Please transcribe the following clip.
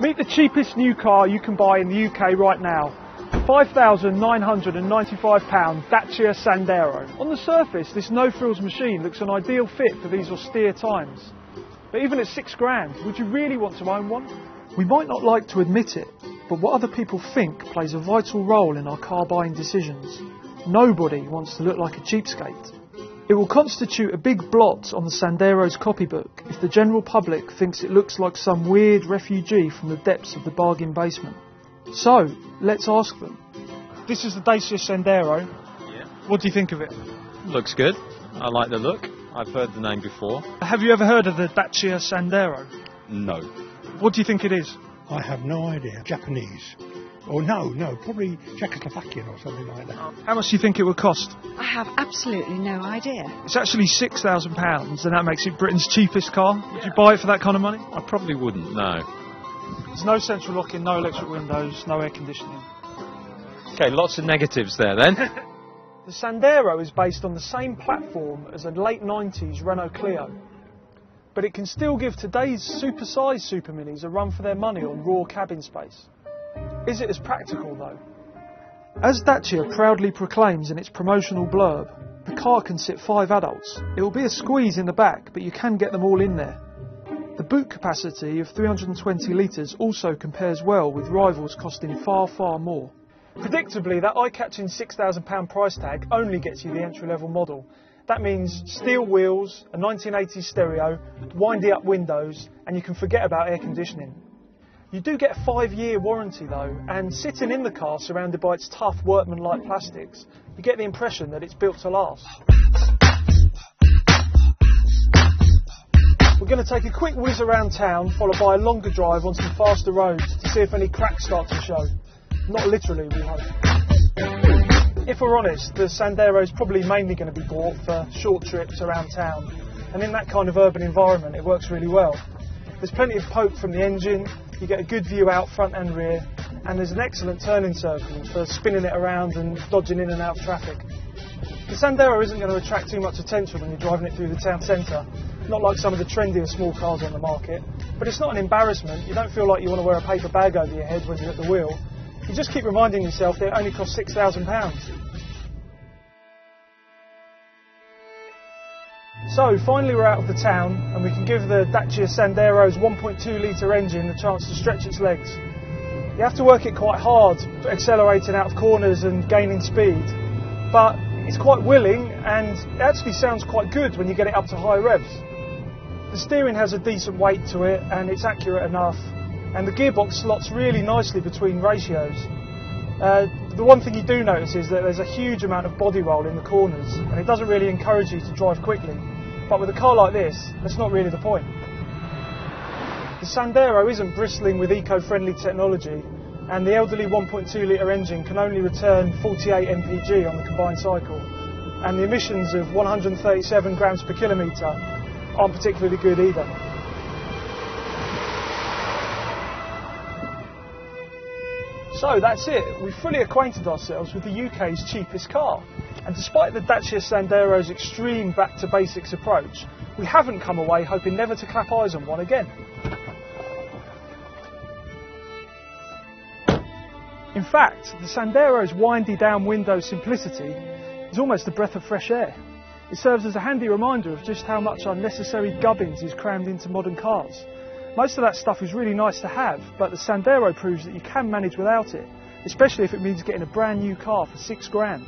Meet the cheapest new car you can buy in the UK right now. £5,995 Dacia Sandero. On the surface, this no-frills machine looks an ideal fit for these austere times. But even at £6,000, would you really want to own one? We might not like to admit it, but what other people think plays a vital role in our car buying decisions. Nobody wants to look like a cheapskate. It will constitute a big blot on the Sandero's copybook if the general public thinks it looks like some weird refugee from the depths of the bargain basement. So, let's ask them. This is the Dacia Sandero. Yeah. What do you think of it? Looks good. I like the look. I've heard the name before. Have you ever heard of the Dacia Sandero? No. What do you think it is? I have no idea. Japanese. Or no, probably Czechoslovakian or something like that. How much do you think it would cost? I have absolutely no idea. It's actually £6,000, and that makes it Britain's cheapest car. Would you buy it for that kind of money? I probably wouldn't, no. There's no central locking, no electric windows, no air conditioning. Okay, lots of negatives there then. The Sandero is based on the same platform as a late 90s Renault Clio. But it can still give today's super-sized Super Minis a run for their money on raw cabin space. Is it as practical though? As Dacia proudly proclaims in its promotional blurb, the car can sit 5 adults. It will be a squeeze in the back, but you can get them all in there. The boot capacity of 320 litres also compares well with rivals costing far, far more. Predictably, that eye-catching £6,000 price tag only gets you the entry-level model. That means steel wheels, a 1980s stereo, windy-up windows, and you can forget about air conditioning. You do get a 5-year warranty though, and sitting in the car surrounded by its tough workman-like plastics, you get the impression that it's built to last. We're going to take a quick whiz around town, followed by a longer drive on some faster roads to see if any cracks start to show. Not literally, we hope. If we're honest, the Sandero is probably mainly going to be bought for short trips around town, and in that kind of urban environment it works really well. There's plenty of poke from the engine, you get a good view out front and rear, and there's an excellent turning circle for spinning it around and dodging in and out of traffic. The Sandero isn't going to attract too much attention when you're driving it through the town centre, not like some of the trendier small cars on the market, but it's not an embarrassment. You don't feel like you want to wear a paper bag over your head when you're at the wheel. You just keep reminding yourself that it only costs £6,000. So finally we're out of the town and we can give the Dacia Sandero's 1.2 litre engine a chance to stretch its legs. You have to work it quite hard, accelerating out of corners and gaining speed, but it's quite willing and it actually sounds quite good when you get it up to high revs. The steering has a decent weight to it and it's accurate enough, and the gearbox slots really nicely between ratios. The one thing you do notice is that there's a huge amount of body roll in the corners and it doesn't really encourage you to drive quickly. But with a car like this, that's not really the point. The Sandero isn't bristling with eco-friendly technology, and the elderly 1.2 litre engine can only return 48 mpg on the combined cycle, and the emissions of 137 grams per kilometre aren't particularly good either. So that's it, we've fully acquainted ourselves with the UK's cheapest car. And despite the Dacia Sandero's extreme back-to-basics approach, we haven't come away hoping never to clap eyes on one again. In fact, the Sandero's windy down window simplicity is almost a breath of fresh air. It serves as a handy reminder of just how much unnecessary gubbins is crammed into modern cars. Most of that stuff is really nice to have, but the Sandero proves that you can manage without it, especially if it means getting a brand new car for £6,000.